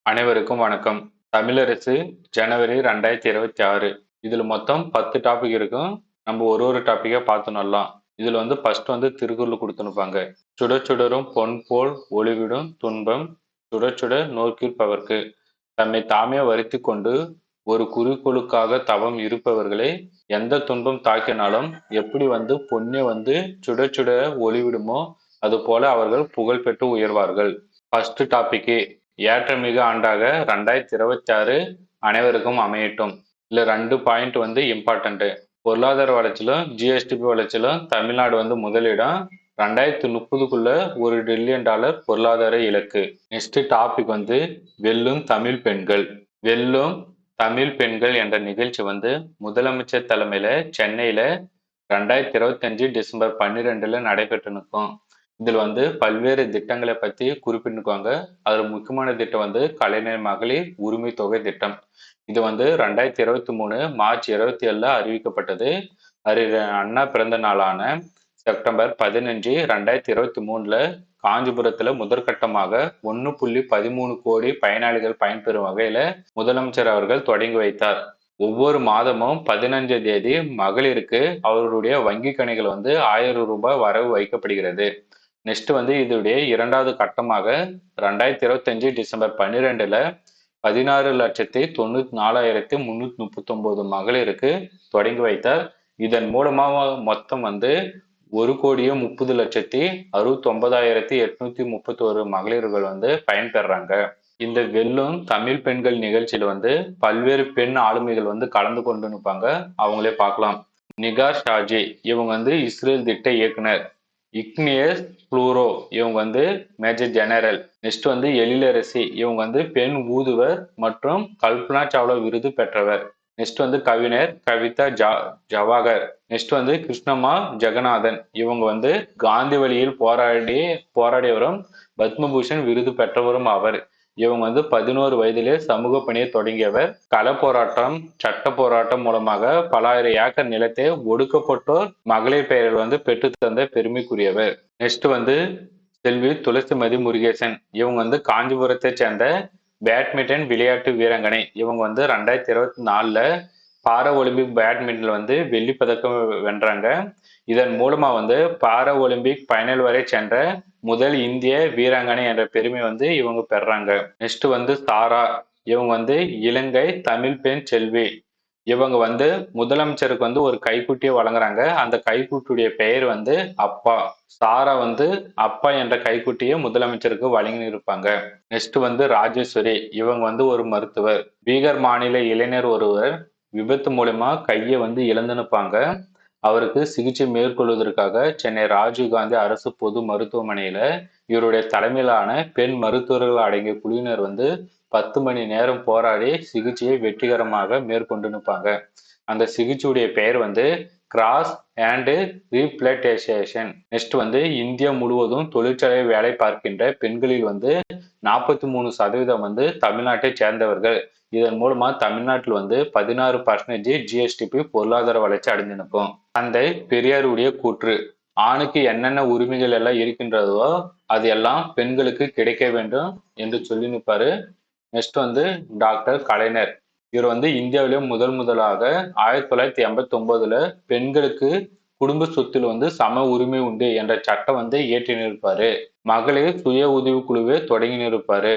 அனைவருக்கும் வணக்கம். தமிழரசு ஜனவரி 2026. இதுல மொத்தம் 10 டாபிக் இருக்கும். நம்ம ஒரு டாபிக்கா பார்த்துனலாம். இதுல ஃபர்ஸ்ட் திருக்குறள் கொடுத்துனுப்பாங்க. சுட சுடரும் பொன் போல் ஒளிவிடும் துன்பம் சுட சுட நோக்கிற்பவர்க்கு தம்மை தாமே வருத்தி கொண்டு ஒரு குறிக்கோளுக்காக தவம் இருப்பவர்களை எந்த துன்பம் தாக்கினாலும் எப்படி பொன்னே சுட சுட ஒளிவிடுமோ அது போல அவர்கள் புகழ் பெற்று உயர்வார்கள். ஃபர்ஸ்ட் டாபிக் ஏற்றமிகு ஆண்டாக 2026 அனைவருக்கும் அமையட்டும். இல்ல 2 பாயிண்ட் இம்பார்ட்டன்ட். பொருளாதார வளர்ச்சியிலும் ஜிஎஸ்டிபி வளர்ச்சியிலும் தமிழ்நாடு முதலிடம். 2030க்குள்ள $1 டிரில்லியன் பொருளாதார இலக்கு. நெக்ஸ்ட் டாபிக் வெல்லும் தமிழ் பெண்கள். வெல்லும் தமிழ் பெண்கள் என்ற நிகழ்ச்சி முதலமைச்சர் தலைமையில சென்னையில 2025 டிசம்பர் 12 நடைபெற்று நிற்கும். இதுல பல்வேறு திட்டங்களை பத்தி குறிப்பிட்டுருக்காங்க. அதுல முக்கியமான திட்டம் கலைஞர் மகளிர் உரிமை தொகை திட்டம். இது 2023 மார்ச் 27 அறிவிக்கப்பட்டது. அண்ணா பிறந்த நாளான செப்டம்பர் 15 2023 காஞ்சிபுரத்துல முதற்கட்டமாக 1.13 கோடி பயனாளிகள் பயன்பெறும் வகையில முதலமைச்சர் அவர்கள் தொடங்கி வைத்தார். ஒவ்வொரு மாதமும் 15 தேதி மகளிருக்கு அவர்களுடைய வங்கி கணக்கில் 1000 ரூபாய் வரவு வைக்கப்படுகிறது. நெக்ஸ்ட் இதோடைய இரண்டாவது கட்டமாக 2025 டிசம்பர் 12 16,94,339 மகளிருக்கு தொடங்கி வைத்தார். இதன் மூலமாக மொத்தம் 1,30,69,831 மகளிர்கள் பயன்பெறாங்க. இந்த வெல்லும் தமிழ் பெண்கள் நிகழ்ச்சியில பல்வேறு பெண் ஆளுமைகள் கலந்து கொண்டு நிற்பாங்க. அவங்களே பார்க்கலாம். நிகார் ஷாஜி இவங்க இஸ்ரேல் திட்ட இயக்குனர். இக்னியஸ் புளூரோ இவங்க மேஜர் ஜெனரல். நெக்ஸ்ட் எழிலரசி இவங்க பெண் ஊதுவர் மற்றும் கல்பனா சாவ்லா விருது பெற்றவர். நெக்ஸ்ட் கவிஞர் கவிதா ஜவாகர். நெக்ஸ்ட் கிருஷ்ணம்மா ஜெகநாதன் இவங்க காந்தி வழியில் போராடியவரும் பத்மபூஷன் விருது பெற்றவரும் ஆவர். இவங்க 11 வயதிலே சமூக பணியை தொடங்கியவர். கள போராட்டம் சட்ட போராட்டம் மூலமாக பல ஆயிரம் ஏக்கர் நிலத்தை ஒடுக்கப்பட்டோர் மகளிர் பெயரில் பெற்று தந்த பெருமைக்குரியவர். நெக்ஸ்ட் செல்வி துளசிமதி முருகேசன் இவங்க காஞ்சிபுரத்தை சேர்ந்த பேட்மிண்டன் விளையாட்டு வீராங்கனை. இவங்க 2024 பாரா ஒலிம்பிக் பேட்மிண்டன்ல வெள்ளி பதக்கம் வென்றாங்க. இதன் மூலமா பாரா ஒலிம்பிக் பைனல் வரை சென்ற முதல் இந்திய வீராங்கனை என்ற பெருமை இவங்க பெறாங்க. நெக்ஸ்ட் சாரா இவங்க இலங்கை தமிழ் பெண் செல்வி. இவங்க முதலமைச்சருக்கு ஒரு கைக்குட்டியை வழங்குறாங்க. அந்த கைக்குட்டியுடைய பெயர் அப்பா. சாரா அப்பா என்ற கைக்குட்டியை முதலமைச்சருக்கு வழங்கி இருப்பாங்க. நெக்ஸ்ட் ராஜேஸ்வரி இவங்க ஒரு மருத்துவர். பீகார் மாநில இளைஞர் ஒருவர் விபத்து மூலமா கையை இழந்துனுப்பாங்க. அவருக்கு சிகிச்சை மேற்கொள்வதற்காக சென்னை ராஜீவ்காந்தி அரசு பொது மருத்துவமனையில இவருடைய தலைமையிலான பெண் மருத்துவர்கள் அடங்கிய குழுவினர் 10 மணி நேரம் போராடி சிகிச்சையை வெற்றிகரமாக மேற்கொண்டு நிற்பாங்க. அந்த சிகிச்சையுடைய பெயர் கிராஸ் அண்ட் ரீப்ளேட்டேஷன். நெக்ஸ்ட் இந்தியா முழுவதும் தொழிற்சாலை வேலை பார்க்கின்ற பெண்களில் 43% தமிழ்நாட்டை சேர்ந்தவர்கள். இதன் மூலமா தமிழ்நாட்டில் 16% ஜிஎஸ்டிபி பொருளாதார வளர்ச்சி அடைந்திருக்கும். தந்தை பெரியாருடைய கூற்று. ஆணுக்கு என்னென்ன உரிமைகள் எல்லாம் இருக்கின்றதோ அது எல்லாம் பெண்களுக்கு கிடைக்க வேண்டும் என்று சொல்லி நிற்பாரு. நெக்ஸ்ட் டாக்டர் கலைஞர். இவர் இந்தியாவிலே முதலாக 1989 பெண்களுக்கு குடும்ப சொத்தில் சம உரிமை உண்டு என்ற சட்டம் இயற்றி நிற்பாரு. மகளிர் சுய உதவி குழுவை தொடங்கி நிற்பாரு.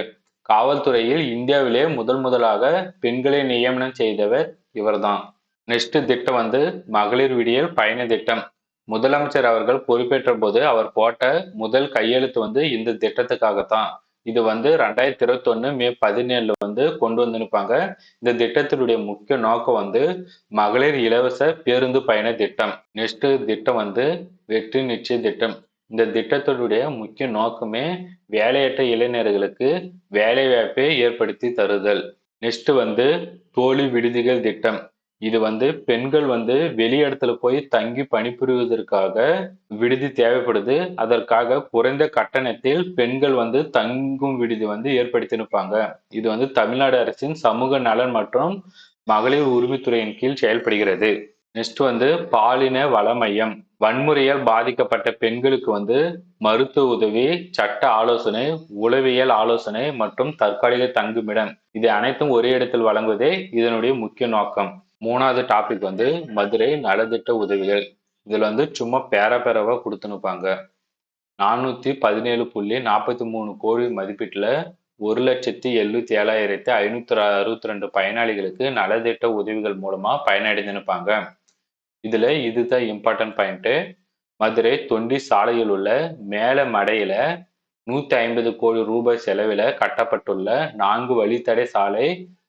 காவல்துறையில் இந்தியாவிலே முதலாக பெண்களை நியமனம் செய்தவர் இவர்தான். நெக்ஸ்ட் திட்டம் மகளிர் விடியல் பயண திட்டம். முதலமைச்சர் அவர்கள் பொறுப்பேற்ற போது அவர் போட்ட முதல் கையெழுத்து இந்த திட்டத்துக்காகத்தான். இது 2021 மே 17 கொண்டு நிற்பாங்க. இந்த திட்டத்தினுடைய முக்கிய நோக்கம் மகளிர் இலவச பேருந்து பயண திட்டம். நெக்ஸ்ட் திட்டம் வெற்றி நிச்சய திட்டம். இந்த திட்டத்தினுடைய முக்கிய நோக்கமே வேலையற்ற இளைஞர்களுக்கு வேலை வாய்ப்பை ஏற்படுத்தி தருதல். நெக்ஸ்ட் தோழி விடுதிகள் திட்டம். இது பெண்கள் வெளியிடத்துல போய் தங்கி பணிபுரிவதற்காக விடுதி தேவைப்படுது. அதற்காக குறைந்த கட்டணத்தில் பெண்கள் தங்கும் விடுதி ஏற்படுத்தி நிற்பாங்க. இது தமிழ்நாடு அரசின் சமூக நலன் மற்றும் மகளிர் உரிமைத்துறையின் கீழ் செயல்படுகிறது. நெக்ஸ்ட் பாலின வள மையம். வன்முறையால் பாதிக்கப்பட்ட பெண்களுக்கு வந்து மருத்துவ உதவி, சட்ட ஆலோசனை, உளவியல் ஆலோசனை மற்றும் தற்காலிக தங்குமிடம் இது அனைத்தும் ஒரே இடத்தில் வழங்குவதே இதனுடைய முக்கிய நோக்கம். 3வது டாபிக் வந்து மதுரை நலத்திட்ட உதவிகள். இதுல வந்து சும்மா பேரா கொடுத்துனுப்பாங்க. 417.43 கோடி மதிப்பீட்டுல 1,77,562 பயனாளிகளுக்கு நலத்திட்ட உதவிகள் மூலமா பயனடைந்திருப்பாங்க. இதுல இதுதான் இம்பார்ட்டன்ட் பாயிண்ட். மதுரை தொண்டி சாலையில் உள்ள மேல மடையில 150 கோடி ரூபாய் செலவில கட்டப்பட்டுள்ள 4 வழித்தடை சாலை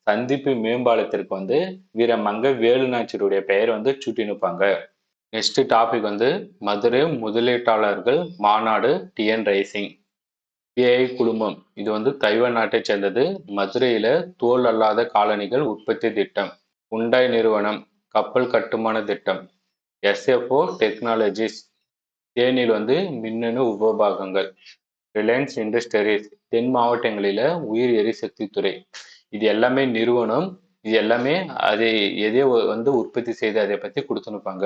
சந்திப்பு மேம்பாலத்திற்கு வந்து வீரமங்க வேலுநாச்சியருடைய பெயர் வந்து சூட்டினுப்பாங்க. நெக்ஸ்ட் டாபிக் வந்து மதுரை முதலீட்டாளர்கள் மாநாடு டிஎன் ரைசிங். பிஐ குழுமம் இது வந்து தைவான் நாட்டை சேர்ந்தது. மதுரையில தோல் அல்லாத காலணிகள் உற்பத்தி திட்டம். உண்டாய் நிறுவனம் கப்பல் கட்டுமான திட்டம். எஸ்எஃப்ஓ டெக்னாலஜிஸ் தேனியில் வந்து மின்னணு உபபாகங்கள். ரிலையன்ஸ் இண்டஸ்ட்ரீஸ் தென் மாவட்டங்களில உயிர் எரிசக்தி துறை. இது எல்லாமே நிறுவனம். இது எல்லாமே அதை எதை வந்து உற்பத்தி செய்து அதை பத்தி கொடுத்துனுப்பாங்க.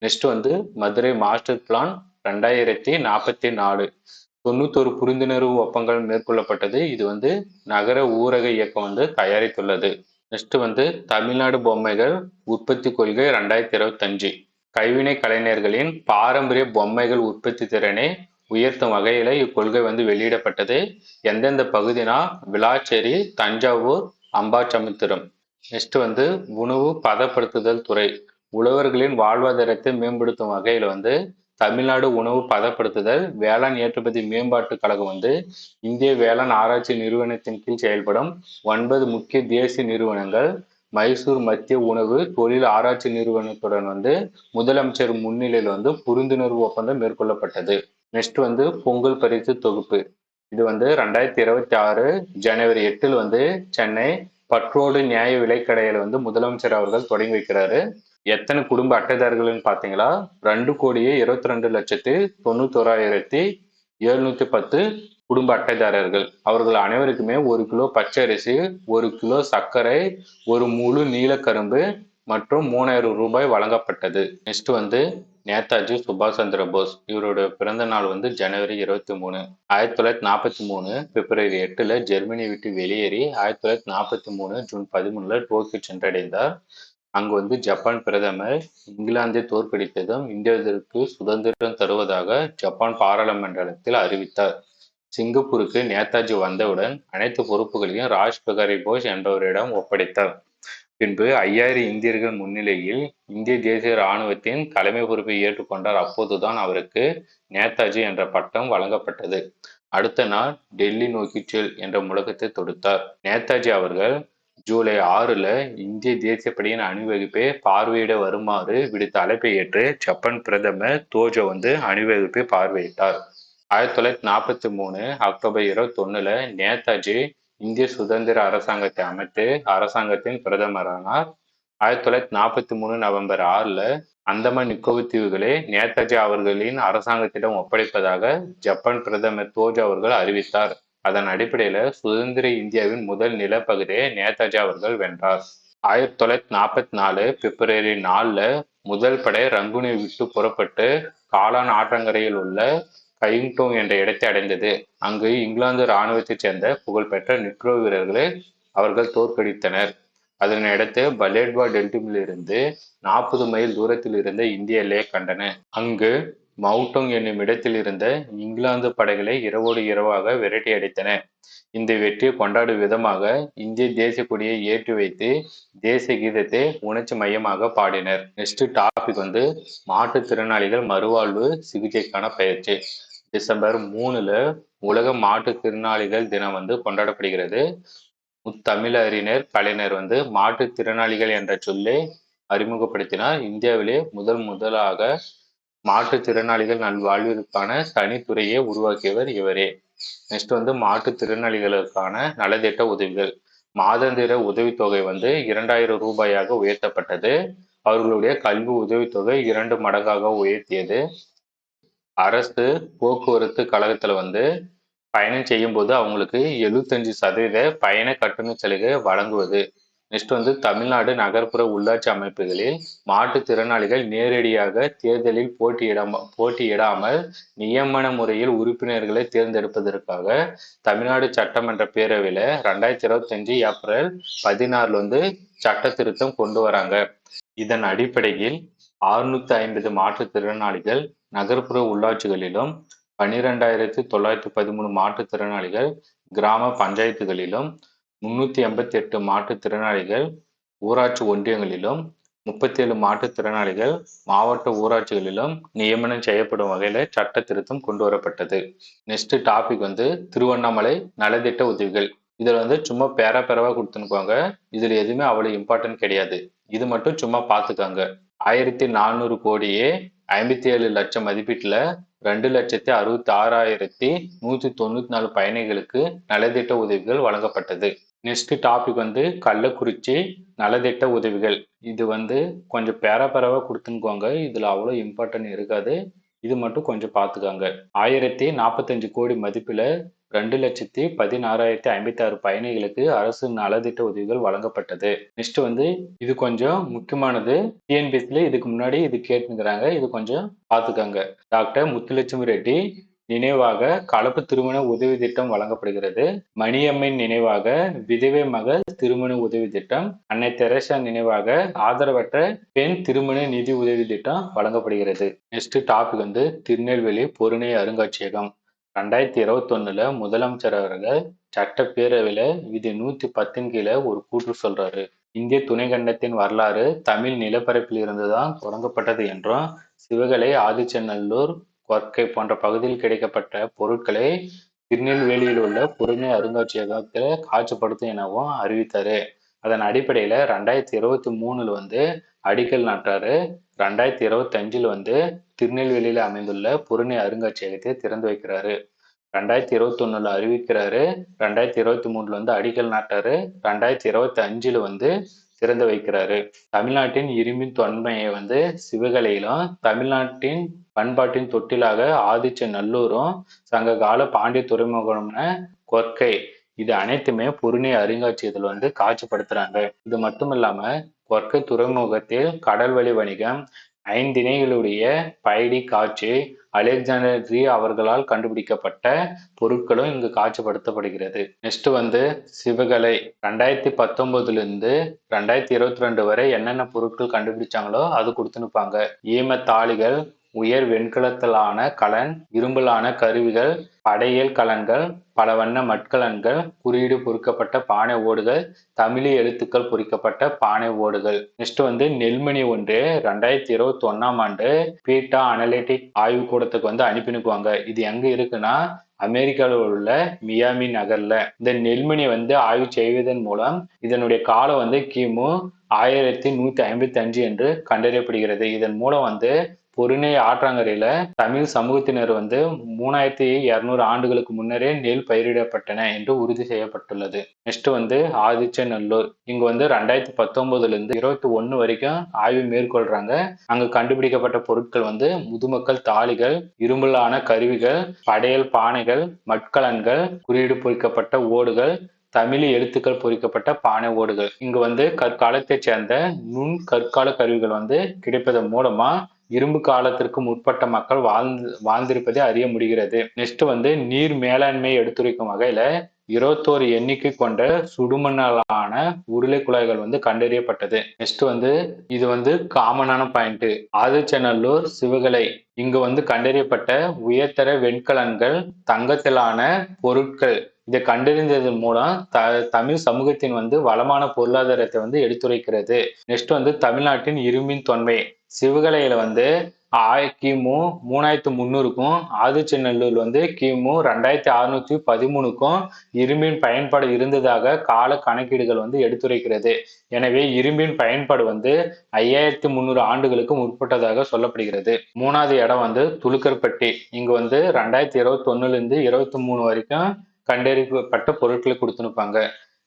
நெக்ஸ்ட் வந்து மதுரை மாஸ்டர் பிளான் 2044 91 புரிந்துணர்வு ஒப்பங்கள் மேற்கொள்ளப்பட்டது. இது வந்து நகர ஊரக இயக்கம் வந்து தயாரித்துள்ளது. நெக்ஸ்ட் வந்து தமிழ்நாடு பொம்மைகள் உற்பத்தி கொள்கை 2025. கைவினை கலைஞர்களின் பாரம்பரிய பொம்மைகள் உற்பத்தி திறனை உயர்த்தும் வகையில இக்கொள்கை வந்து வெளியிடப்பட்டது. எந்தெந்த பகுதினா விளாச்சேரி, தஞ்சாவூர், அம்பாசமுத்திரம். நெக்ஸ்ட் வந்து உணவு பதப்படுத்துதல் துறை. உழவர்களின் வாழ்வாதாரத்தை மேம்படுத்தும் வகையில வந்து தமிழ்நாடு உணவு பதப்படுத்துதல் வேளாண் ஏற்றுமதி மேம்பாட்டு கழகம் வந்து இந்திய வேளாண் ஆராய்ச்சி நிறுவனத்தின் கீழ் செயல்படும் 9 முக்கிய தேசிய நிறுவனங்கள் மைசூர் மத்திய உணவு தொழில் ஆராய்ச்சி நிறுவனத்துடன் வந்து முதலமைச்சர் முன்னிலையில் வந்து புரிந்துணர்வு ஒப்பந்தம் மேற்கொள்ளப்பட்டது. நெக்ஸ்ட் வந்து பொங்கல் பரிசு தொகுப்பு. இது வந்து 2026 ஜனவரி 8 வந்து சென்னை பற்றோடு நியாய விலைக்கடையில வந்து முதலமைச்சர் அவர்கள் தொடங்கி வைக்கிறாரு. எத்தனை குடும்ப அட்டைதாரர்கள்னு பாத்தீங்களா 2,22,91,710 குடும்ப அட்டைதாரர்கள். அவர்கள் அனைவருக்குமே 1 கிலோ பச்சரிசி, 1 கிலோ சர்க்கரை, ஒரு முழு நீலக்கரும்பு மற்றும் 3000 ரூபாய் வழங்கப்பட்டது. நெக்ஸ்ட் வந்து நேதாஜி சுபாஷ் சந்திர போஸ். இவருடைய பிறந்த நாள் வந்து ஜனவரி 23. 1943 பிப்ரவரி 8 ஜெர்மனி விட்டு வெளியேறி 1943 ஜூன் 13 டோக்கியோ சென்றடைந்தார். அங்கு வந்து ஜப்பான் பிரதமர் இங்கிலாந்தை தோற்கடித்ததும் இந்தியாவிற்கு சுதந்திரம் தருவதாக ஜப்பான் பாராளுமன்றத்தில் அறிவித்தார். சிங்கப்பூருக்கு நேதாஜி வந்தவுடன் அனைத்து பொறுப்புகளையும் ராஜ் பிகாரி போஸ் என்பவரிடம் ஒப்படைத்தார். பின்பு 5000 இந்தியர்கள் முன்னிலையில் இந்திய தேசிய இராணுவத்தின் தலைமை பொறுப்பை ஏற்றுக்கொண்டார். அப்போதுதான் அவருக்கு நேதாஜி என்ற பட்டம் வழங்கப்பட்டது. அடுத்த நாள் டெல்லி நோக்கி செல் என்ற முழக்கத்தை தொடுத்தார். நேதாஜி அவர்கள் ஜூலை 6 இந்திய தேசியப்படையின் அணிவகுப்பை பார்வையிட வருமாறு விடுத்த அழைப்பை ஏற்று ஜப்பான் பிரதமர் தோஜோ வந்து அணிவகுப்பை பார்வையிட்டார். 1943 அக்டோபர் 21 நேதாஜி இந்திய சுதந்திர அரசாங்கத்தை அமைத்து அரசாங்கத்தின் பிரதமரானார். 1943 நவம்பர் 6 அந்தமான் நிக்கோபர் தீவுகளை நேதாஜி அவர்களின் அரசாங்கத்திடம் ஒப்படைப்பதாக ஜப்பான் பிரதமர் தோஜோ அவர்கள் அறிவித்தார். அதன் அடிப்படையில சுதந்திர இந்தியாவின் முதல் நிலப்பகுதியை நேதாஜி அவர்கள் வென்றார். 1944 பிப்ரவரி 4 முதல் படை ரங்குனை விட்டு புறப்பட்டு காலான் ஆற்றங்கரையில் உள்ள கைங்டோங் என்ற இடத்தை அடைந்தது. அங்கு இங்கிலாந்து இராணுவத்தைச் சேர்ந்த புகழ்பெற்ற நிக்ரோ வீரர்களை அவர்கள் தோற்கடித்தனர். அதனையடுத்து பலேட்வா டெல்டாவிலிருந்து 40 மைல் தூரத்தில் இருந்த இந்திய எல்லையை கண்டன. அங்கு மவுட்டோங் என்னும் இடத்தில் இருந்த இங்கிலாந்து படைகளை இரவோடு இரவாக விரட்டி அடித்தன. இந்த வெற்றியை கொண்டாடும் விதமாக இந்திய தேசிய கொடியை ஏற்றி வைத்து தேசிய கீதத்தை உணர்ச்சி மையமாக பாடினர். நெக்ஸ்ட் டாபிக் வந்து மாற்றுத்திறனாளிகள் மறுவாழ்வு சிகிச்சைக்கான பயிற்சி. டிசம்பர் 3 உலக மாற்றுத்திறனாளிகள் தினம் வந்து கொண்டாடப்படுகிறது. முத்தமிழறிஞர் கலைஞர் வந்து மாற்றுத்திறனாளிகள் என்ற சொல்லை அறிமுகப்படுத்தினார். இந்தியாவிலே முதலாக மாற்றுத்திறனாளிகள் நல்வாழ்விற்கான தனித்துறையை உருவாக்கியவர் இவரே. நெக்ஸ்ட் வந்து மாற்றுத்திறனாளிகளுக்கான நலத்திட்ட உதவிகள். மாதாந்திர உதவித்தொகை வந்து 2000 ரூபாயாக உயர்த்தப்பட்டது. அவர்களுடைய கல்வி உதவித்தொகை 2 மடங்காக உயர்த்தியது. அரசு போக்குவரத்து கழகத்துல வந்து பயணம் செய்யும் போது அவங்களுக்கு 75% பயண கட்டண சலுகை வழங்குவது. நெக்ஸ்ட் வந்து தமிழ்நாடு நகர்ப்புற உள்ளாட்சி அமைப்புகளில் மாற்றுத்திறனாளிகள் நேரடியாக தேர்தலில் போட்டியிடாமல் நியமன முறையில் உறுப்பினர்களை தேர்ந்தெடுப்பதற்காக தமிழ்நாடு சட்டமன்ற பேரவையில 2025 ஏப்ரல் 16 வந்து சட்ட திருத்தம் கொண்டு வராங்க. இதன் அடிப்படையில் 650 மாற்றுத்திறனாளிகள் நகர்ப்புற உள்ளாட்சிகளிலும் 12,913 மாற்றுத்திறனாளிகள் கிராம பஞ்சாயத்துகளிலும் 388 மாற்றுத்திறனாளிகள் ஊராட்சி ஒன்றியங்களிலும் 37 மாற்றுத்திறனாளிகள் மாவட்ட ஊராட்சிகளிலும் நியமனம் செய்யப்படும் வகையில சட்ட திருத்தம் கொண்டு வரப்பட்டது. நெக்ஸ்ட் டாபிக் வந்து திருவண்ணாமலை நலத்திட்ட உதவிகள். இதுல வந்து சும்மா பேரா கொடுத்துனுக்குவாங்க. இதுல எதுவுமே அவ்வளவு இம்பார்ட்டன்ட் கிடையாது. இது மட்டும் சும்மா பாத்துக்காங்க. 1400 கோடியே 57 லட்சம் மதிப்பீட்டுல 2,66,194 பயணிகளுக்கு நலத்திட்ட உதவிகள் வழங்கப்பட்டது. நெக்ஸ்ட் டாபிக் வந்து கள்ளக்குறிச்சி நலத்திட்ட உதவிகள். இது வந்து கொஞ்சம் பேரா கொடுத்துனுக்குவாங்க. இதுல அவ்வளவு இம்பார்ட்டன்ட் இருக்காது. இது மட்டும் கொஞ்சம் பார்த்துக்காங்க. 1045 கோடி மதிப்புல 2,16,056 பயணிகளுக்கு அரசு நலத்திட்ட உதவிகள் வழங்கப்பட்டது. நெக்ஸ்ட் வந்து இது கொஞ்சம் முக்கியமானது. டிஎன்பிஎஸ்சில இதுக்கு முன்னாடி இது கேட்டுக்கிறாங்க. இது கொஞ்சம் பார்த்துக்காங்க. டாக்டர் முத்துலட்சுமி ரெட்டி நினைவாக கலப்பு திருமண உதவி திட்டம் வழங்கப்படுகிறது. மணியம்மை நினைவாக விதவை மகள் திருமண உதவி திட்டம். அன்னை தெரசா நினைவாக ஆதரவற்ற பெண் திருமண நிதி உதவி திட்டம் வழங்கப்படுகிறது. நெக்ஸ்ட் டாபிக் வந்து திருநெல்வேலி பொருணை அருங்காட்சியகம். 2021 முதலமைச்சர் அவர்கள் சட்டப்பேரவையில விதி 110 கீழே ஒரு கூற்று சொல்றாரு. இந்திய துணைக்கண்டத்தின் வரலாறு தமிழ் நிலப்பரப்பில் இருந்துதான் தொடங்கப்பட்டது என்றும், சிவகலை, ஆதிச்சநல்லூர், கொர்க்கை போன்ற பகுதியில் கிடைக்கப்பட்ட பொருட்களை திருநெல்வேலியில் உள்ள பொருணை அருங்காட்சியகத்துல காட்சிப்படுத்தும் எனவும் அறிவித்தாரு. அதன் அடிப்படையில 2023 வந்து அடிக்கல் நாட்டாரு. 2025 வந்து திருநெல்வேலியில அமைந்துள்ள பொருணை அருங்காட்சியகத்தை திறந்து வைக்கிறாரு. 2021 அறிவிக்கிறாரு. 2023 வந்து அடிக்கல் நாட்டாரு. 2025 வந்து திறந்து வைக்கிறாரு. தமிழ்நாட்டின் இரும்பின் தொன்மையை வந்து சிவகலையிலும், தமிழ்நாட்டின் பண்பாட்டின் தொட்டிலாக ஆதிச்சநல்லூரும், சங்க கால பாண்டிய துறைமுகம்னு கொர்க்கை, இது அனைத்துமே பொருணை அருங்காட்சியகத்தில் வந்து காட்சிப்படுத்துறாங்க. இது மட்டும் இல்லாம கொர்க்கை துறைமுகத்தில் கடல் வழி வணிகம், ஐந்திணைகளுடைய பயடி காட்சி, அலெக்சாண்டர் ரி அவர்களால் கண்டுபிடிக்கப்பட்ட பொருட்களும் இங்கு காட்சிப்படுத்தப்படுகிறது. நெக்ஸ்ட் வந்து சிவகலை 2019 2022 வரை என்னென்ன பொருட்கள் கண்டுபிடிச்சாங்களோ அது கொடுத்துனுப்பாங்க. ஈம தாளிகள், உயர் வெண்கலத்திலான கலன், இரும்பலான கருவிகள், படையல் கலன்கள், பல வண்ண மட்கலன்கள், குறியீடு பொறிக்கப்பட்ட பானை ஓடுகள், தமிழி எழுத்துக்கள் பொறிக்கப்பட்ட பானை ஓடுகள். நெக்ஸ்ட் வந்து நெல்மணி ஒன்று 2021 பீட்டா அனலிட்டிக் ஆய்வு கூடத்துக்கு வந்து அனுப்பினுக்குவாங்க. இது எங்க இருக்குன்னா அமெரிக்காவில் உள்ள மியாமி நகர்ல. இந்த நெல்மணி வந்து ஆய்வு செய்வதன் மூலம் இதனுடைய காலம் வந்து கிமு 1155 என்று கண்டறியப்படுகிறது. இதன் மூலம் வந்து பொருணை ஆற்றங்கரையில தமிழ் சமூகத்தினர் வந்து 3200 ஆண்டுகளுக்கு முன்னரே நெல் பயிரிடப்பட்டன என்று உறுதி செய்யப்பட்டுள்ளது. நெக்ஸ்ட் வந்து ஆதிச்சநல்லூர். இங்க வந்து 2019 21 வரைக்கும் ஆய்வு மேற்கொள்றாங்க. அங்கு கண்டுபிடிக்கப்பட்ட பொருட்கள் வந்து முதுமக்கள் தாளிகள், இரும்பலான கருவிகள், படையல் பானைகள், மட்கலன்கள், குறியீடு பொறிக்கப்பட்ட ஓடுகள், தமிழ் எழுத்துக்கள் பொறிக்கப்பட்ட பானை ஓடுகள். இங்கு வந்து கற்காலத்தை சேர்ந்த நுண் கற்கால கருவிகள் வந்து கிடைப்பதன் மூலமா இரும்பு காலத்திற்கு முற்பட்ட மக்கள் வாழ்ந்திருப்பதை அறிய முடிகிறது. நெக்ஸ்ட் வந்து நீர் மேலாண்மை எடுத்துரைக்கும் வகையில 21 எண்ணிக்கை கொண்ட சுடுமண்ணாலான உருளை குழாய்கள் வந்து கண்டறியப்பட்டது. நெக்ஸ்ட் வந்து இது வந்து காமனான பாயிண்ட். ஆதிச்சநல்லூர், சிவகலை இங்கு வந்து கண்டறியப்பட்ட உயர்தர வெண்கலன்கள், தங்கத்திலான பொருட்கள். இதை கண்டறிந்ததன் மூலம் தமிழ் சமூகத்தின் வந்து வளமான பொருளாதாரத்தை வந்து எடுத்துரைக்கிறது. நெக்ஸ்ட் வந்து தமிழ்நாட்டின் இரும்பின் தொன்மை. சிவகலையில வந்து கிமு 3300க்கும், ஆதிச்சநல்லூர் வந்து கிமு 2613க்கும் இரும்பின் பயன்பாடு இருந்ததாக கால கணக்கீடுகள் வந்து எடுத்துரைக்கிறது. எனவே இரும்பின் பயன்பாடு வந்து 5300 ஆண்டுகளுக்கு முற்பட்டதாக சொல்லப்படுகிறது. மூணாவது இடம் வந்து துலுக்கர்பட்டி. இங்க வந்து 2021 23 வரைக்கும் கண்டறியப்பட்ட பொருட்களை கொடுத்துருப்பாங்க.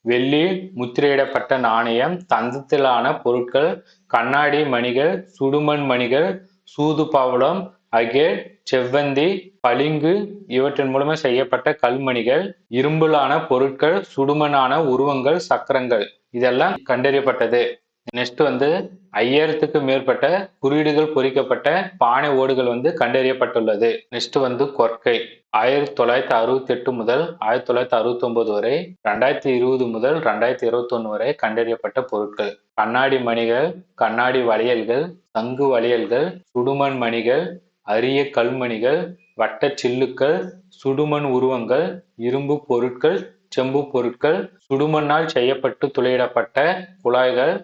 வெள்ளி முத்திரையிடப்பட்ட நாணயம், தந்தத்திலான பொருட்கள், கண்ணாடி மணிகள், சுடுமண் மணிகள், சூது பவளம், அகேட், செவ்வந்தி, பளிங்கு இவற்றின் மூலமா செய்யப்பட்ட கல்மணிகள், இரும்பலான பொருட்கள், சுடுமண்ணான உருவங்கள், சக்கரங்கள் இதெல்லாம் கண்டறியப்பட்டது. நெக்ஸ்ட் வந்து 5000க்கு மேற்பட்ட குறியீடுகள் பொறிக்கப்பட்ட பானை ஓடுகள் வந்து கண்டறியப்பட்டுள்ளது. நெக்ஸ்ட் வந்து கொற்கை 1968 முதல் 1969 வரை, 2020 முதல் 2021 வரை கண்டறியப்பட்ட பொருட்கள். கண்ணாடி மணிகள், கண்ணாடி வளையல்கள், சங்கு வளையல்கள், சுடுமண் மணிகள், அரிய கல்மணிகள், வட்ட சில்லுக்கள், சுடுமண் உருவங்கள், இரும்பு பொருட்கள், செம்பு பொருட்கள், சுடுமண்ணால் செய்யப்பட்டு துளையிடப்பட்ட குழாய்கள்,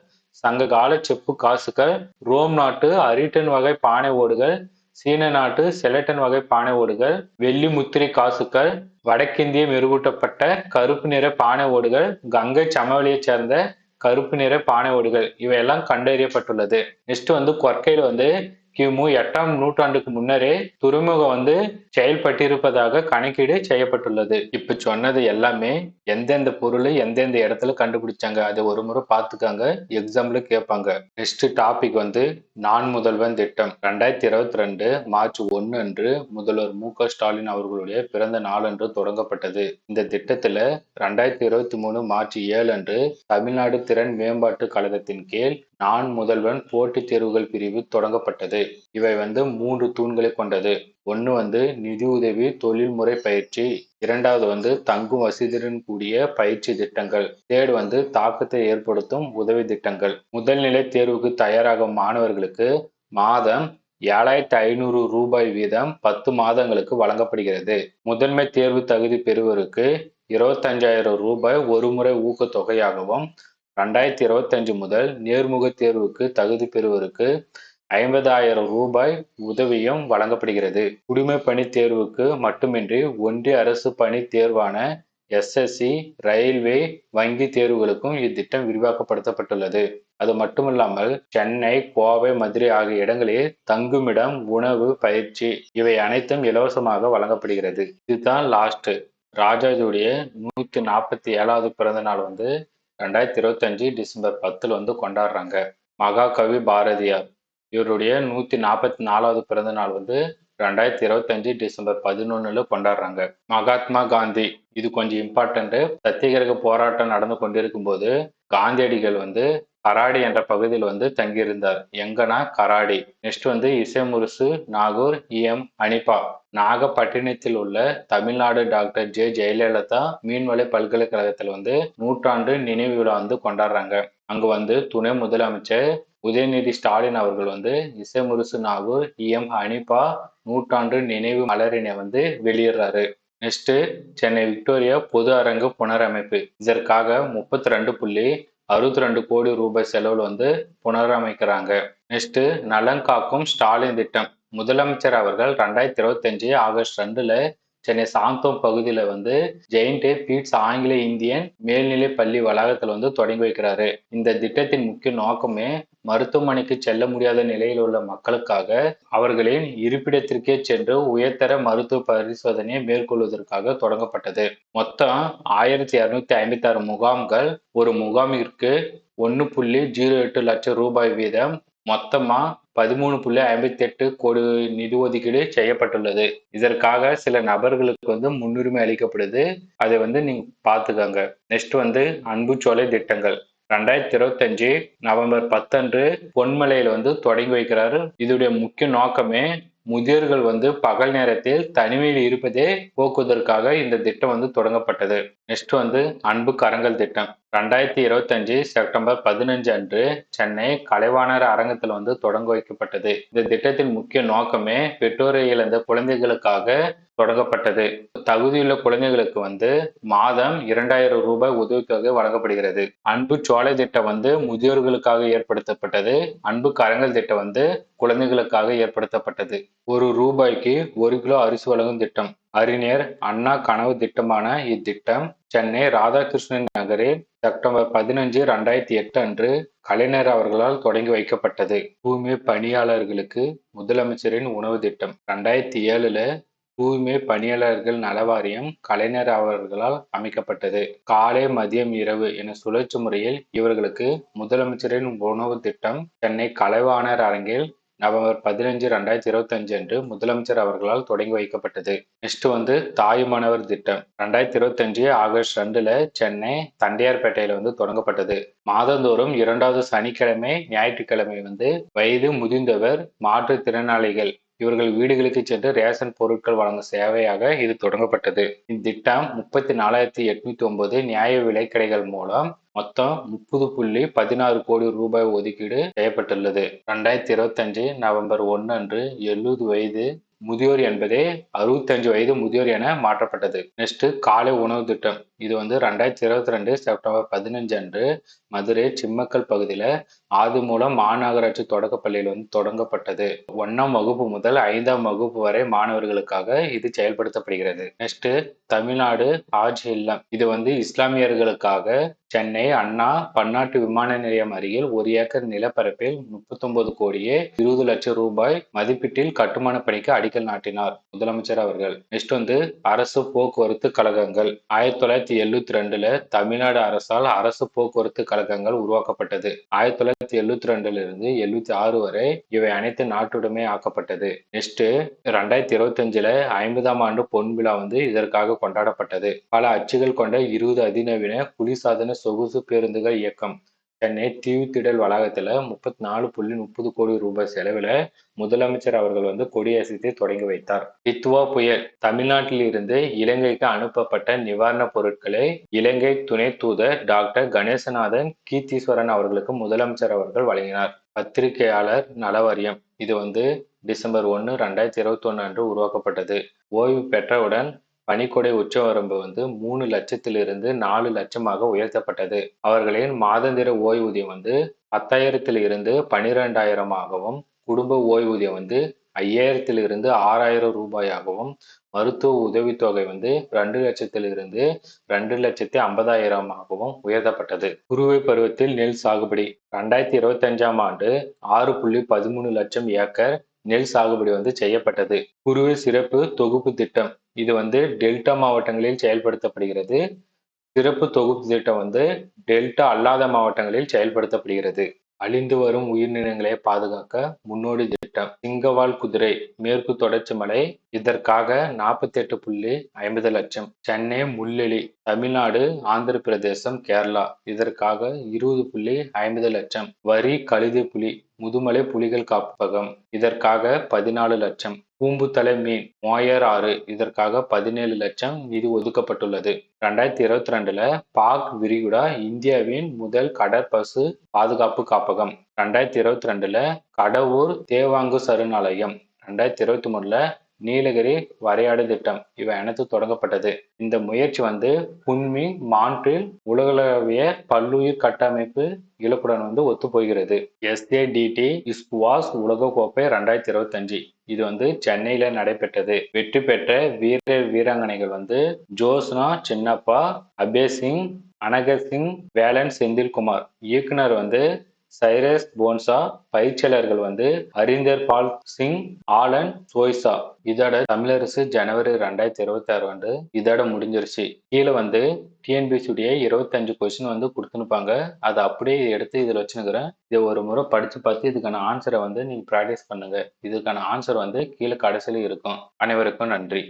சங்க கால செப்பு காசுகள், ரோம் நாட்டு அரிட்டன் வகை பானை ஓடுகள், சீன நாட்டு செலட்டன் வகை பானை ஓடுகள், வெள்ளி முத்திரை காசுகள், வடக்கிந்திய மெருகூட்டப்பட்ட கருப்பு நிற பானை ஓடுகள், கங்கை சமவெளியைச் சேர்ந்த கருப்பு நிற பானை ஓடுகள் இவையெல்லாம் கண்டறியப்பட்டுள்ளது. நெக்ஸ்ட் வந்து கொற்கையில வந்து கிமு 8ஆம் நூற்றாண்டுக்கு முன்னரே துறைமுகம் வந்து செயல்பட்டிருப்பதாக கணக்கீடு செய்யப்பட்டுள்ளது. இப்ப சொன்னது எல்லாமே எந்தெந்த பொருள் எந்தெந்த இடத்துல கண்டுபிடிச்சாங்க அதை ஒரு முறை பார்த்துக்காங்க, எக்ஸாம்ல கேட்பாங்க. நெக்ஸ்ட் டாபிக் வந்து நான் முதல்வன் திட்டம். 2022 மார்ச் 1 அன்று முதல்வர் மு.க.ஸ்டாலின் அவர்களுடைய பிறந்த நாளன்று தொடங்கப்பட்டது. இந்த திட்டத்துல 2023 மார்ச் 7 அன்று தமிழ்நாடு திறன் மேம்பாட்டு கழகத்தின் கீழ் நான் முதல்வன் போட்டித் தேர்வுகள் பிரிவு தொடங்கப்பட்டது. இவை வந்து 3 தூண்களை கொண்டது. ஒன்று வந்து நிதி உதவி தொழில்முறை பயிற்சி, இரண்டாவது வந்து தங்கும் வசதியுடன் கூடிய பயிற்சி திட்டங்கள், தேர்ட் வந்து தாக்கத்தை ஏற்படுத்தும் உதவி திட்டங்கள். முதல் நிலை தேர்வுக்கு தயாராகும் மாணவர்களுக்கு மாதம் 7500 ரூபாய் வீதம் 10 மாதங்களுக்கு வழங்கப்படுகிறது. முதன்மை தேர்வு தகுதி பெறுவோருக்கு 25,000 ரூபாய் ஒருமுறை ஊக்கத்தொகையாகவும், 2025 முதல் நேர்முக தேர்வுக்கு தகுதி பெறுவோருக்கு 50,000 ரூபாய் உதவியும் வழங்கப்படுகிறது. குடிமை பணி தேர்வுக்கு மட்டுமின்றி ஒன்றிய அரசு பணி தேர்வான எஸ்எஸ்சி, ரயில்வே, வங்கி தேர்வுகளுக்கும் இத்திட்டம் விரிவாக்கப்படுத்தப்பட்டுள்ளது. அது மட்டுமில்லாமல் சென்னை, கோவை, மதுரை ஆகிய இடங்களில் தங்குமிடம், உணவு, பயிற்சி இவை அனைத்தும் இலவசமாக வழங்கப்படுகிறது. இதுதான் லாஸ்ட். ராஜாஜியுடைய 147வது பிறந்த நாள் வந்து 2025 டிசம்பர் 10 வந்து கொண்டாடுறாங்க. மகாகவி பாரதியார் இவருடைய 144வது பிறந்த நாள் வந்து 2025 டிசம்பர் 11 கொண்டாடுறாங்க. மகாத்மா காந்தி இது கொஞ்சம் இம்பார்ட்டன்ட். சத்தியகிரக போராட்டம் நடந்து கொண்டிருக்கும் போது காந்தியடிகள் வந்து கராடி என்ற பகுதியில் வந்து தங்கியிருந்தார். எங்கன்னா கராடி. நெக்ஸ்ட் வந்து இசைமுரசு நாகூர் இ.எம். அனிபா நாகப்பட்டினத்தில் உள்ள தமிழ்நாடு டாக்டர் ஜெ. ஜெயலலிதா மீன்வள பல்கலைக்கழகத்தில் வந்து நூற்றாண்டு நினைவு விழா வந்து கொண்டாடுறாங்க. அங்க வந்து துணை முதலமைச்சர் உதயநிதி ஸ்டாலின் அவர்கள் வந்து இசைமுரசு நாகூர் இ.எம். அனிபா நூற்றாண்டு நினைவு மலரினை வந்து வெளியிடுறாரு. நெக்ஸ்ட் சென்னை விக்டோரியா பொது அரங்கு புனரமைப்பு. இதற்காக 32.62 கோடி ரூபாய் செலவில் வந்து புனரமைக்கிறாங்க. நெக்ஸ்ட் நலன் காக்கும் ஸ்டாலின் திட்டம். முதலமைச்சர் அவர்கள் 2025 ஆகஸ்ட் 2ல சென்னை சாந்தோம் பகுதியில வந்து ஜெயிண்ட் பீட்ஸ் ஆங்கில இந்தியன் மேல்நிலை பள்ளி வளாகத்தில் வந்து தொடங்கி வைக்கிறாரு. இந்த திட்டத்தின் முக்கிய நோக்கமே மருத்துவமனைக்கு செல்ல முடியாத நிலையில் உள்ள மக்களுக்காக அவர்களின் இருப்பிடத்திற்கே சென்று உயர்தர மருத்துவ பரிசோதனையை மேற்கொள்வதற்காக தொடங்கப்பட்டது. மொத்தம் 1256 முகாம்கள், ஒரு முகாமிற்கு 1.08 லட்சம் ரூபாய் வீதம் மொத்தமா 13.58 கோடி நிதி ஒதுக்கீடு செய்யப்பட்டுள்ளது. இதற்காக சில நபர்களுக்கு வந்து முன்னுரிமை அளிக்கப்படுது. அதை வந்து நீங்க பாத்துக்கோங்க. நெக்ஸ்ட் வந்து அன்புச்சோலை திட்டங்கள். 2025 நவம்பர் 10 அன்று பொன்மலையில வந்து தொடங்கி வைக்கிறாரு. இதோடைய முக்கிய நோக்கமே முதியோர்கள் வந்து பகல் நேரத்தில் தனிமையில் இருப்பதே போக்குவதற்காக இந்த திட்டம் வந்து தொடங்கப்பட்டது. நெக்ஸ்ட் வந்து அன்பு கரங்கள் திட்டம். 2025 செப்டம்பர் 15 அன்று சென்னை கலைவாணர் அரங்கத்தில் வந்து தொடங்க வைக்கப்பட்டது. இந்த திட்டத்தின் முக்கிய நோக்கமே பெற்றோரை இழந்த குழந்தைகளுக்காக தொடங்கப்பட்டது. தகுதியுள்ள குழந்தைகளுக்கு வந்து மாதம் 2000 ரூபாய் உதவித்தொகை வழங்கப்படுகிறது. அன்பு சோலை திட்டம் வந்து முதியோர்களுக்காக ஏற்படுத்தப்பட்டது. அன்பு கரங்கள் திட்டம் வந்து குழந்தைகளுக்காக ஏற்படுத்தப்பட்டது. ₹1 1 கிலோ அரிசி வழங்கும் திட்டம். அறிஞர் அண்ணா கனவு திட்டமான இத்திட்டம் சென்னை ராதாகிருஷ்ணன் நகரில் செப்டம்பர் 15, 2008 அன்று கலைஞர் அவர்களால் தொடங்கி வைக்கப்பட்டது. தூய்மை பணியாளர்களுக்கு முதலமைச்சரின் உணவு திட்டம். 2007ல தூய்மை பணியாளர்கள் நலவாரியம் கலைஞர் அவர்களால் அமைக்கப்பட்டது. காலை, மதியம், இரவு என சுழற்சி முறையில் இவர்களுக்கு முதலமைச்சரின் உணவு திட்டம் சென்னை கலைவாணர் அரங்கில் நவம்பர் 15, 2025 அன்று முதலமைச்சர் அவர்களால் தொடங்கி வைக்கப்பட்டது. நெக்ஸ்ட் வந்து தாயுமானவர் திட்டம் 2025 ஆகஸ்ட் 2ல சென்னை தண்டையார்பேட்டையில வந்து தொடங்கப்பட்டது. மாதந்தோறும் 2வது சனிக்கிழமை, ஞாயிற்றுக்கிழமை வந்து வயது முதிர்ந்தவர், மாற்றுத்திறனாளிகள் இவர்கள் வீடுகளுக்கு சென்று ரேஷன் பொருட்கள் வழங்கும் சேவையாக இது தொடங்கப்பட்டது. இத்திட்டம் 34,809 நியாய விலைக்கடைகள் மூலம் மொத்தம் 30,16 கோடி ரூபாய் ஒதுக்கீடு செய்யப்பட்டுள்ளது. 2025 நவம்பர் 1 அன்று 70 வயது முதியோர் என்பதே 65 வயது முதியோர் என மாற்றப்பட்டது. நெக்ஸ்ட் காலை உணவு திட்டம். இது வந்து 2022 செப்டம்பர் 15 அன்று மதுரை சிம்மக்கல் பகுதியில ஆதிமூலம் மாநகராட்சி தொடக்கப்பள்ளியில் வந்து தொடங்கப்பட்டது. 1ஆம் வகுப்பு முதல் 5ஆம் வகுப்பு வரை மாணவர்களுக்காக இது செயல்படுத்தப்படுகிறது. நெக்ஸ்ட் தமிழ்நாடு ஹாஜ் இல்லம். இது வந்து இஸ்லாமியர்களுக்காக சென்னை அண்ணா பன்னாட்டு விமான நிலையம் அருகில் 1 ஏக்கர் நிலப்பரப்பில் 39 கோடியே 20 லட்சம் ரூபாய் மதிப்பீட்டில் கட்டுமான பணிக்கு அடிக்கல் நாட்டினார் முதலமைச்சர் அவர்கள். நெக்ஸ்ட் வந்து அரசு போக்குவரத்து கழகங்கள். 1972ல தமிழ்நாடு அரசால் அரசு போக்குவரத்து கழகங்கள் உருவாக்கப்பட்டது. 1972 இருந்து 76 வரை இவை அனைத்து நாட்டுடைமை ஆக்கப்பட்டது. நெக்ஸ்ட் 2025ல 50ஆம் ஆண்டு பொன் விழா வந்து இதற்காக கொண்டாடப்பட்டது. பல அச்சுகள் கொண்ட 20 அதிநவீன குளிர்சாதன சொகுசு பேருந்துகள் இயக்கம். சென்னை தீவுத்திடல் வளாகத்துல 34.30 கோடி ரூபாய் செலவுல முதலமைச்சர் அவர்கள் வந்து கொடியசைத்து தொடங்கி வைத்தார். டித்வா புயல். தமிழ்நாட்டில் இருந்து இலங்கைக்கு அனுப்பப்பட்ட நிவாரண பொருட்களை இலங்கை துணை தூதர் டாக்டர் கணேசநாதன் கீர்த்தீஸ்வரன் அவர்களுக்கு முதலமைச்சர் அவர்கள் வழங்கினார். பத்திரிகையாளர் நல வாரியம். இது வந்து டிசம்பர் 1, 2021 அன்று உருவாக்கப்பட்டது. ஓய்வு பெற்றவுடன் பணிக்கொடை உச்சவரம்பு வந்து 3 லட்சத்திலிருந்து 4 லட்சமாக உயர்த்தப்பட்டது. அவர்களின் மாதாந்திர ஓய்வூதியம் வந்து 10,000 இருந்து 12,000ஆகவும், குடும்ப ஓய்வூதியம் வந்து 5,000 இருந்து 6,000 ரூபாயாகவும், மருத்துவ உதவித்தொகை வந்து 2 லட்சத்திலிருந்து 2,50,000ஆகவும் உயர்த்தப்பட்டது. குறுவை பருவத்தில் நெல் சாகுபடி. 2025ஆம் ஆண்டு 6.13 லட்சம் ஏக்கர் நெல் சாகுபடி வந்து செய்யப்பட்டது. குறுவை சிறப்பு தொகுப்பு திட்டம். இது வந்து டெல்டா மாவட்டங்களில் செயல்படுத்தப்படுகிறது. சிறப்பு தொகுப்பு திட்டம் வந்து டெல்டா அல்லாத மாவட்டங்களில் செயல்படுத்தப்படுகிறது. அழிந்து வரும் உயிரினங்களை பாதுகாக்க முன்னோடி திட்டம். சிங்கவால் குதிரை மேற்கு தொடர்ச்சி மலை. இதற்காக 48.50 லட்சம். சென்னை முள்ளெலி தமிழ்நாடு, ஆந்திர பிரதேசம், கேரளா. இதற்காக 20.50 லட்சம். வரி கழுதை புலி முதுமலை புலிகள் காப்பகம். இதற்காக 14 லட்சம். பூம்புத்தலை மீன் மோயர் ஆறு. இதற்காக 17 லட்சம் நிதி ஒதுக்கப்பட்டுள்ளது. 2022ல பாக் விரிகுடா இந்தியாவின் முதல் கடற்பசு பாதுகாப்பு காப்பகம். 2022ல கடவூர் தேவாங்கு சரணாலயம். 2023ல நீலகிரி வரையாடு திட்டம். இவை அனைத்து தொடங்கப்பட்டது. இந்த முயற்சி வந்து புன்மிங் மான்ட்ரில் உலகளவிய பல்லுயிர் கட்டமைப்பு இலக்குடன் வந்து ஒத்து போகிறது. SADT ஸ்குவாஷ் உலகக்கோப்பை 2025 இது வந்து சென்னையில நடைபெற்றது. வெற்றி பெற்ற வீராங்கனைகள் வந்து ஜோஸ்னா சின்னப்பா, அபேஸ் சிங், அனகத் சிங், வேலன் செந்தில்குமார். இயக்குனர் வந்து சைரஸ் போன்சா. பயிற்சியாளர்கள் வந்து ஹரிந்தர் பால் சிங், ஆலன் சோய்சா. இதோட தமிழரசு ஜனவரி 2026 ஆண்டு இதோட முடிஞ்சிருச்சு. கீழே வந்து TNPSC 25 கொஸ்டின் வந்து கொடுத்துனுப்பாங்க. அதை அப்படியே எடுத்து இதில் வச்சுருக்கிறேன். இதை ஒரு முறை படித்து பார்த்து இதுக்கான ஆன்சரை வந்து நீங்கள் ப்ராக்டிஸ் பண்ணுங்க. இதுக்கான ஆன்சர் வந்து கீழே கடைசியில் இருக்கும். அனைவருக்கும் நன்றி.